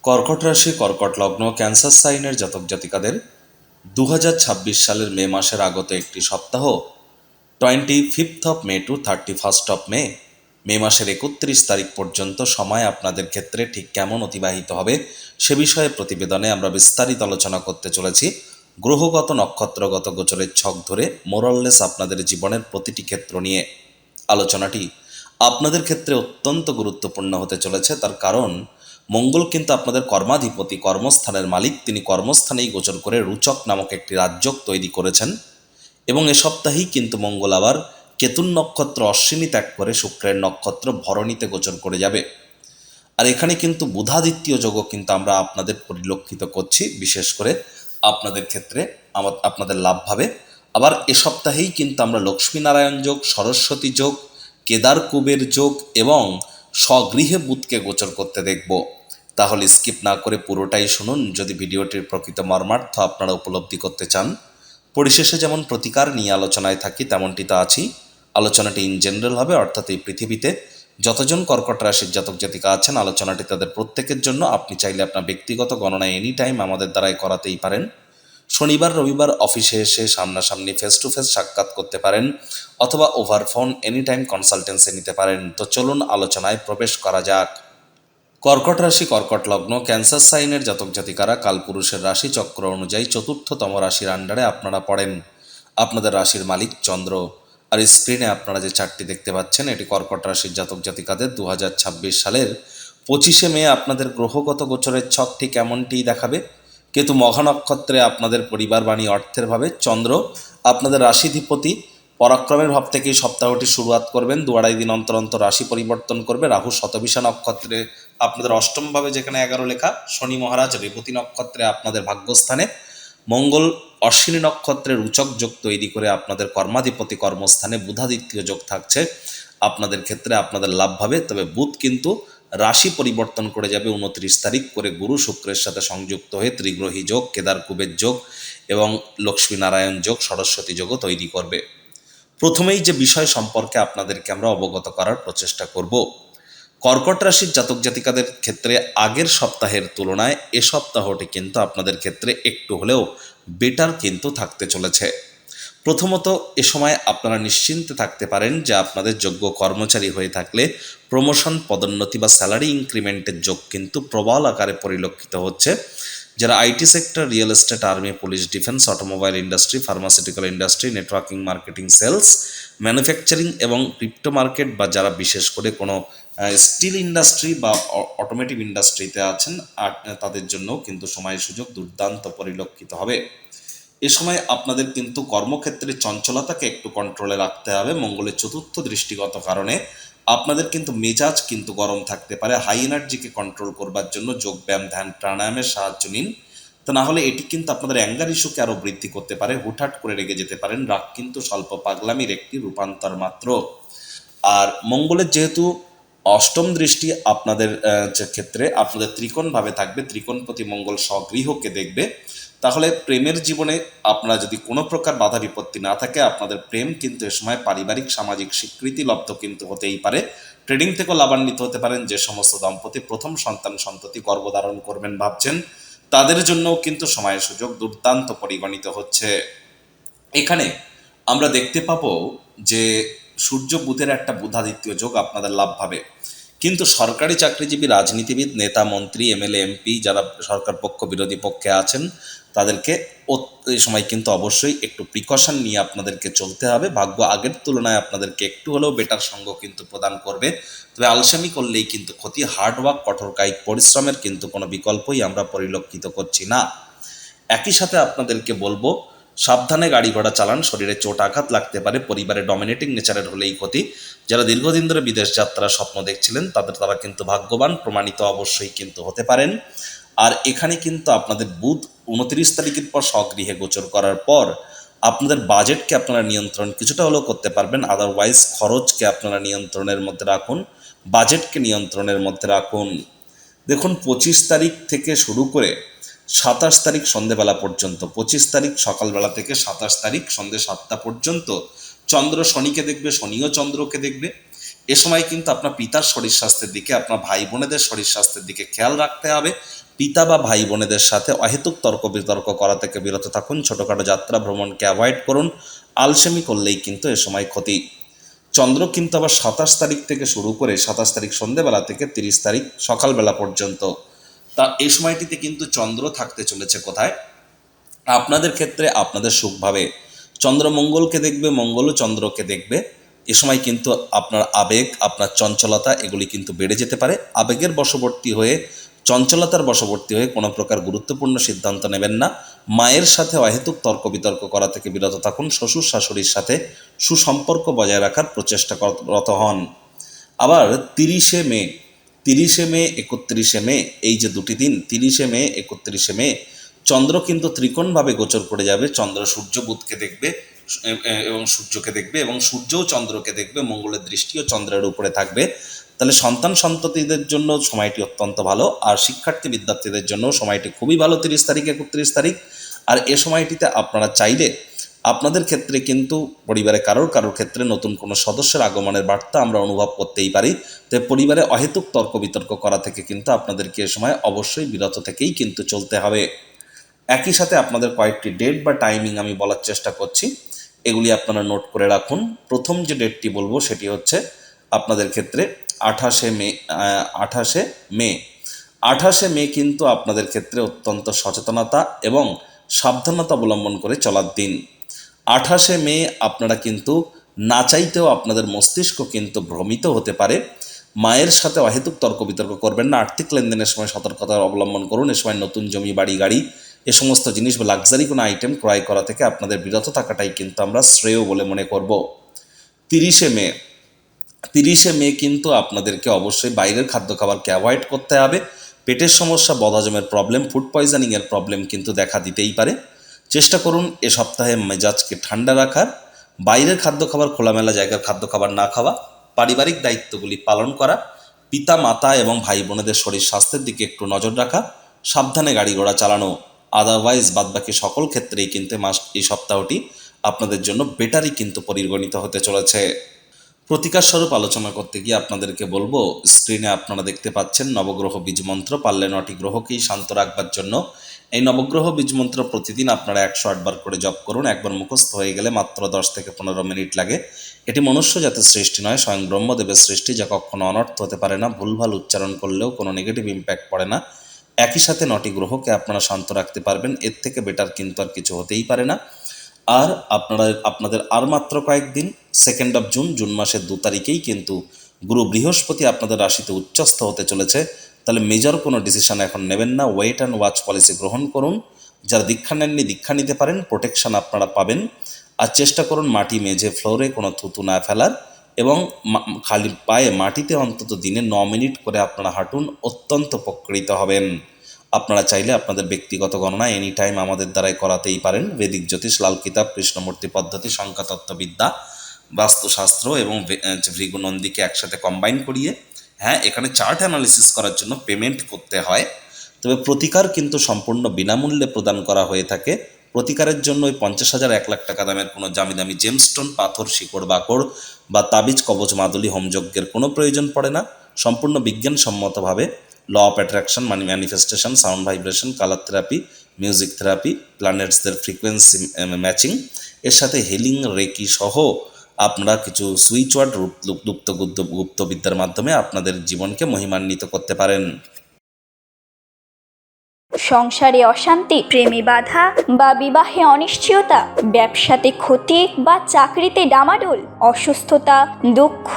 কর্কট রাশি, কর্কট লগ্ন, ক্যান্সার সাইনের জাতক জাতিকাদের 2026 সালের মে মাসের আগত একটি সপ্তাহ 25 মে টু 31 মে, মে মাসের 31 তারিখ পর্যন্ত সময় আপনাদের ক্ষেত্রে ঠিক কেমন অতিবাহিত হবে সে বিষয়ে প্রতিবেদনে আমরা বিস্তারিত আলোচনা করতে চলেছি। গ্রহগত নক্ষত্রগত গোচরের ছক ধরে মোরাললেস আপনাদের জীবনের প্রতিটি ক্ষেত্র নিয়ে আলোচনাটি আপনাদের ক্ষেত্রে অত্যন্ত গুরুত্বপূর্ণ হতে চলেছে। তার কারণ মঙ্গল কিন্তু আপনাদের কর্মাধিপতি, কর্মস্থানের মালিক। তিনি কর্মস্থানেই গোচর করে রুচক নামক একটি রাজযোগ তৈরি করেছেন এবং এ সপ্তাহেই কিন্তু মঙ্গল আবার কেতুন নক্ষত্র অশ্বিনী ত্যাগ করে শুক্রের নক্ষত্র ভরণীতে গোচর করে যাবে। আর এখানে কিন্তু বুধাদিত্য যোগও কিন্তু আমরা আপনাদের পরিলক্ষিত করছি, বিশেষ করে আপনাদের ক্ষেত্রে আপনাদের লাভ ভাবে। আবার এ সপ্তাহেই কিন্তু আমরা লক্ষ্মীনারায়ণ যোগ, সরস্বতী যোগ, কেদার কুবের যোগ এবং স্বগৃহে বুধকে গোচর করতে দেখব। তাহলে স্কিপ না করে পুরোটাই শুনুন যদি ভিডিওটির প্রকৃত মর্মার্থ আপনারা উপলব্ধি করতে চান। পরিশেষে যেমন প্রতিকার নিয়ে আলোচনায় থাকি তেমনটি তো আছি। আলোচনাটি ইন জেনারেল হবে, অর্থাৎ এই পৃথিবীতে যতজন কর্কট রাশির জাতক জাতিকা আছেন আলোচনাটি তাদের প্রত্যেকের জন্য। আপনি চাইলে আপনার ব্যক্তিগত গণনা এনি টাইম আমাদের দ্বারাই করাতেই পারেন। শনিবার রবিবার অফিসে এসে সামনাসামনি ফেস টু ফেস সাক্ষাৎ করতে পারেন অথবা over phone any time consultancy নিতে পারেন। তো চলুন আলোচনায় প্রবেশ করা যাক। কর্কট রাশি, কর্কট লগ্ন, ক্যান্সার সাইনের জাতক জাতিকারা কালপুরুষের রাশি চক্র অনুযায়ী চতুর্থতম রাশির আন্ডারে আপনারা পড়েন। আপনাদের রাশির মালিক চন্দ্র। আর স্ক্রিনে আপনারা যে চারটি দেখতে পাচ্ছেন এটি কর্কট রাশির জাতক জাতিকাদের 2026 সালের 25 মে আপনাদের গ্রহগত গোচরের ছকটি কেমনটি দেখাবে। কেতু মঘা নক্ষত্রে আপনাদের পরিবার বাণী অর্থের ভাবে, চন্দ্র আপনাদের রাশিধিপতি পরাক্রমের ভাব থেকেই সপ্তাহটি শুরুয়াত করবেন। 2-2.5 দিন অন্তর অন্তর রাশি পরিবর্তন করবে। রাহু শতবিশা নক্ষত্রে আপনাদের অষ্টমভাবে যেখানে 11 লেখা, শনি মহারাজ রেবতী নক্ষত্রে আপনাদের ভাগ্যস্থানে, মঙ্গল অশ্বিনী নক্ষত্রের উচক যোগ তৈরি করে আপনাদের কর্মাধিপতি কর্মস্থানে, বুধাদিত্য যোগ থাকছে আপনাদের ক্ষেত্রে আপনাদের লাভ ভাবে। তবে বুধ কিন্তু রাশি পরিবর্তন করে যাবে 29 তারিখ করে গুরু শুক্রের সাথে সংযুক্ত হয়ে ত্রিগ্রহী যোগ, কেদার কুবের যোগ এবং লক্ষ্মীনারায়ণ যোগ, সরস্বতী যোগও তৈরি করবে। প্রথমেই যে বিষয় সম্পর্কে আপনাদেরকে আমরা অবগত করার প্রচেষ্টা করব, কর্কট রাশির জাতক জাতিকাদের ক্ষেত্রে আগের সপ্তাহের তুলনায় এ সপ্তাহটি কিন্তু আপনাদের ক্ষেত্রে একটু হলেও বেটার কিন্তু থাকতে চলেছে। প্রথমত এ সময় আপনারা নিশ্চিন্তে থাকতে পারেন যে আপনাদের যোগ্য কর্মচারী হয়ে থাকলে প্রমোশন, পদোন্নতি বা স্যালারি ইনক্রিমেন্টের যোগ কিন্তু প্রবল আকারে পরিলক্ষিত হচ্ছে। যারা IT sector, real estate, army, police, defence, automobile industry, pharmaceutical industry, networking, marketing, sales, manufacturing এবং ক্রিপ্টো মার্কেট বা যারা বিশেষ করে কোনো স্টিল ইন্ডাস্ট্রি বা অটোমেটিভ ইন্ডাস্ট্রিতে আছেন আর তাদের জন্যও কিন্তু সময় সুযোগ দুর্দান্ত পরিলক্ষিত হবে। এ সময় আপনাদের কিন্তু কর্মক্ষেত্রে চঞ্চলতাকে একটু কন্ট্রোলে রাখতে হবে। মঙ্গলের চতুর্থ দৃষ্টিগত কারণে আপনাদের কিন্তু মেজাজ কিন্তু গরম থাকতে পারে। হাই এনার্জিকে কন্ট্রোল করবার জন্য যোগব্যায়াম, ধ্যান, প্রাণায়ামের সাহায্য নিন। তা না হলে এটি কিন্তু আপনাদের অ্যাঙ্গার ইস্যুকে আরও বৃদ্ধি করতে পারে। হুটহাট করে রেগে যেতে পারেন। রাগ কিন্তু স্বল্প পাগলামির একটি রূপান্তর মাত্র। আর মঙ্গলের যেহেতু অষ্টম দৃষ্টি আপনাদের ক্ষেত্রে আপনাদের ত্রিকোণভাবে থাকবে, ত্রিকোণপতি মঙ্গল স্বগৃহকে দেখবে, তাহলে প্রেমের জীবনে আপনারা যদি কোনো প্রকার বাধা বিপত্তি না থাকে আপনাদের প্রেম কিন্তু এ সময় পারিবারিক সামাজিক স্বীকৃতি লব্ধ কিন্তু হতেই পারে। ট্রেডিং থেকেও লাভান্বিত হতে পারেন। যে সমস্ত দম্পতি প্রথম সন্ততি গর্ভধারণ করবেন ভাবছেন তাদের জন্যও কিন্তু সময়ের সুযোগ দুর্দান্ত পরিগণিত হচ্ছে। এখানে আমরা দেখতে পাবো যে সূর্য বুধের একটা বুধাদিত্য যোগ আপনাদের লাভ পাবে। কিন্তু সরকারি চাকরিজীবী, রাজনীতিবিদ, নেতা, মন্ত্রী, এমএলএ, এমপি যারা সরকার পক্ষ বিরোধী পক্ষে আছেন তাদেরকে এই সময় কিন্তু অবশ্যই একটু প্রিকশন নিয়ে আপনাদেরকে চলতে হবে। ভাগ্য আগের তুলনায় আপনাদেরকে একটু হলেও বেটার সঙ্গ কিন্তু প্রদান করবে। তবে আলসেমি করলেই কিন্তু ক্ষতি। হার্ডওয়ার্ক, কঠোর কায়িক পরিশ্রমের কিন্তু কোনো বিকল্পই আমরা পরিলক্ষিত করছি না। একই সাথে আপনাদেরকে বলবো সাবধানে গাড়ি ঘোড়া চালান। শরীরে চোট আঘাত লাগতে পারে। পরিবারে ডমিনেটিং নেচারের হলেই ক্ষতি। যারা দীর্ঘদিন ধরে বিদেশ যাত্রার স্বপ্ন দেখছিলেন তারা কিন্তু ভাগ্যবান প্রমাণিত অবশ্যই কিন্তু হতে পারেন। আর এখানে কিন্তু আপনাদের বুধ 29 তারিখের পর স্বগৃহে গোচর করার পর আপনাদের বাজেটকে আপনারা নিয়ন্ত্রণ কিছুটা হলেও করতে পারবেন। আদারওয়াইজ খরচকে আপনারা নিয়ন্ত্রণের মধ্যে রাখুন, বাজেটকে নিয়ন্ত্রণের মধ্যে রাখুন। দেখুন 25 তারিখ থেকে শুরু করে 27 তারিখ সন্ধেবেলা পর্যন্ত, 25 তারিখ সকালবেলা থেকে 27 তারিখ সন্ধে 7টা পর্যন্ত চন্দ্র শনিকে দেখবে, শনিও চন্দ্রকে দেখবে। এ সময় কিন্তু আপনার পিতার শরীর স্বাস্থ্যের দিকে, আপনার ভাই বোনেদের শরীর স্বাস্থ্যের দিকে খেয়াল রাখতে হবে। পিতা বা ভাই বোনেদের সাথে অহেতুক তর্ক বিতর্ক করা থেকে বিরত থাকুন। ছোটোখাটো যাত্রা ভ্রমণকে অ্যাভয়েড করুন। আলসেমি করলেই কিন্তু এ সময় ক্ষতি। চন্দ্র কিন্তু আবার 27 তারিখ থেকে শুরু করে 27 তারিখ সন্ধ্যেবেলা থেকে 30 তারিখ সকালবেলা পর্যন্ত, তা এই সময়টিতে কিন্তু চন্দ্র থাকতে চলেছে কোথায়? আপনাদের ক্ষেত্রে আপনাদের সুখভাবে। চন্দ্র মঙ্গলকে দেখবে, মঙ্গলও চন্দ্রকে দেখবে। এ সময় কিন্তু আপনার আবেগ, আপনার চঞ্চলতা এগুলি কিন্তু বেড়ে যেতে পারে। আবেগের বশবর্তী হয়ে, চঞ্চলতার বশবর্তী হয়ে কোনো প্রকার গুরুত্বপূর্ণ সিদ্ধান্ত নেবেন না। মায়ের সাথে অহেতুক তর্ক বিতর্ক করা থেকে বিরত থাকুন। শ্বশুর শাশুড়ির সাথে সুসম্পর্ক বজায় রাখার প্রচেষ্টারত হন। আবার 30শে মে, 31শে মে এই যে দুটি দিন, 30শে মে 31শে মে, চন্দ্র কিন্তু ত্রিকোণভাবে গোচর করে যাবে। চন্দ্র সূর্য বুধকে দেখবে এবং সূর্যকে দেখবে, এবং সূর্যও চন্দ্রকে দেখবে। মঙ্গলের দৃষ্টিও চন্দ্রের উপরে থাকবে। তাহলে সন্তান সন্ততিদের জন্য সময়টি অত্যন্ত ভালো, আর শিক্ষার্থী বিদ্যার্থীদের জন্য সময়টি খুবই ভালো 30 তারিখ 31 তারিখ। আর এ সময়টিতে আপনারা চাইলে আপনাদের ক্ষেত্রে কিন্তু পরিবারে কারোর ক্ষেত্রে নতুন কোনো সদস্যের আগমনের বার্তা আমরা অনুভব করতেই পারি। তো পরিবারে অহেতুক তর্ক বিতর্ক করা থেকে কিন্তু আপনাদেরকে এ সময় অবশ্যই বিরত থেকেই কিন্তু চলতে হবে। একই সাথে আপনাদের কয়েকটি ডেট বা টাইমিং আমি বলার চেষ্টা করছি, এগুলি আপনারা নোট করে রাখুন। প্রথম যে ডেটটি বলবো সেটি হচ্ছে আপনাদের ক্ষেত্রে 28শে মে। 28শে মে কিন্তু আপনাদের ক্ষেত্রে অত্যন্ত সচেতনতা এবং সাবধানতা অবলম্বন করে চলার দিন। 28শে মে আপনারা কিন্তু না চাইতেও আপনাদের মস্তিষ্ক কিন্তু ভ্রমিত হতে পারে। মায়ের সাথে অহেতুক তর্ক বিতর্ক করবেন না। আর্থিক লেনদেনের সময় সতর্কতা অবলম্বন করুন। এ সময় নতুন জমি, বাড়ি, গাড়ি এ সমস্ত জিনিস বা লাক্সারি কোনো আইটেম ক্রয় করা থেকে আপনাদের বিরত থাকাটাই কিন্তু আমরা শ্রেয় বলে মনে করব। 30শে মে কিন্তু আপনাদেরকে অবশ্যই বাইরের খাদ্য খাবারকে অ্যাভয়েড করতে হবে। পেটের সমস্যা, বদহজমের প্রবলেম, ফুড পয়জনিংয়ের প্রবলেম কিন্তু দেখা দিতেই পারে। চেষ্টা করুন এ সপ্তাহে মেজাজকে ঠান্ডা রাখার, বাইরের খাদ্য খাবার, খোলামেলা জায়গার খাদ্য খাবার না খাওয়া, পারিবারিক দায়িত্বগুলি পালন করা, পিতা মাতা এবং ভাই বোনেদের শরীর স্বাস্থ্যের দিকে একটু নজর রাখা, সাবধানে গাড়ি ঘোড়া চালানো। আদারওয়াইজ বাদবাকি সকল ক্ষেত্রেই কিন্তু এই সপ্তাহটি আপনাদের জন্য বেটারই কিন্তু পরিগণিত হতে চলেছে। প্রতিকার স্বরূপ আলোচনা করতে গিয়ে আপনাদেরকে বলবো, স্ক্রিনে আপনারা দেখতে পাচ্ছেন নবগ্রহ বীজমন্ত্র। পারলে 9টি গ্রহকেই শান্ত রাখবার জন্য এই নবগ্রহ বীজমন্ত্র প্রতিদিন আপনারা 108 বার করে জপ করুন। একবার মুখস্থ হয়ে গেলে মাত্র 10 থেকে 15 মিনিট লাগে। এটি মনুষ্য জাতের সৃষ্টি নয়, স্বয়ং ব্রহ্মদেবের সৃষ্টি, যা কখনো অনর্থ হতে পারে না। ভুলভাল উচ্চারণ করলেও কোনো নেগেটিভ ইম্প্যাক্ট পড়ে না। একই সাথে 9টি গ্রহকে আপনারা শান্ত রাখতে পারবেন। এর থেকে বেটার কিন্তু আর কিছু হতেই পারে না। আর আপনাদের আর মাত্র কয়েকদিন, 2nd জুন মাসের 2 তারিখেই কিন্তু গুরু বৃহস্পতি আপনাদের রাশিতে উচ্চস্থ হতে চলেছে। তাহলে মেজর কোনো ডিসিশন এখন নেবেন না, ওয়েট অ্যান্ড ওয়াচ পলিসি গ্রহণ করুন। যারা দীক্ষা নেননি দীক্ষা নিতে পারেন, প্রোটেকশন আপনারা পাবেন। আর চেষ্টা করুন মাটি, মেঝে, ফ্লোরে কোনো থুতু না ফেলার, এবং খালি পায়ে মাটিতে অন্তত দিনে 9 মিনিট করে আপনারা হাঁটুন, অত্যন্ত উপকৃত হবেন। আপনারা চাইলে আপনাদের ব্যক্তিগত গণনা এনি টাইম আমাদের দ্বারাই করাতেই পারেন। বৈদিক জ্যোতিষ, লাল কিতাব, কৃষ্ণমূর্তি পদ্ধতি, সংখ্যাতত্ত্ববিদ্যা, বাস্তুশাস্ত্র এবং ভৃগুনন্দীকে একসাথে কম্বাইন করিয়ে, হ্যাঁ, এখানে চার্ট অ্যানালিসিস করার জন্য পেমেন্ট করতে হয়। তবে প্রতিকার কিন্তু সম্পূর্ণ বিনামূল্যে প্রদান করা হয়ে থাকে। প্রতিকারের জন্য ওই 50,000 1 লাখ টাকা দামের কোনো দামি দামি জেমস্টোন, পাথর, শিকড় বাকড় বা তাবিজ, কবচ, মাদুলি, হোমযজ্ঞের কোনো প্রয়োজন পড়ে না। সম্পূর্ণ বিজ্ঞানসম্মতভাবে law of attraction, manifestation, sound vibration, colour therapy, music therapy, প্ল্যানেটসদের ফ্রিকোয়েন্সি ম্যাচিং, এর সাথে হিলিং, রেকি সহ আপনারা কিছু সুইচ ওয়ার্ড, গুপ্তবিদ্যার মাধ্যমে আপনাদের জীবনকে মহিমান্বিত করতে পারেন। সংসারে অশান্তি, প্রেমে বাধা বা বিবাহে অনিশ্চয়তা, ব্যবসাতে ক্ষতি বা চাকরিতে ডামাডোল, অসুস্থতা, দুঃখ,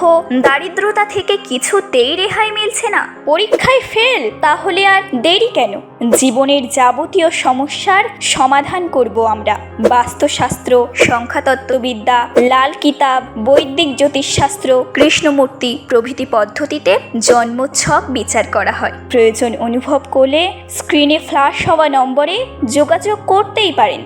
দারিদ্রতা থেকে কিছুতেই রেহাই মিলছে না, পরীক্ষায় ফেল, তাহলে আর দেরি কেন? জীবনের যাবতীয় সমস্যার সমাধান করব আমরা। বাস্তুশাস্ত্র, সংখ্যাতত্ত্ববিদ্যা, লাল কিতাব, বৈদিক জ্যোতিষশাস্ত্র, কৃষ্ণমূর্তি প্রভৃতি পদ্ধতিতে জন্মছক বিচার করা হয়। প্রয়োজন অনুভব করলে স্ক্রিনে ফ্ল্যাশ হওয়া নম্বরে যোগাযোগ করতেই পারেন।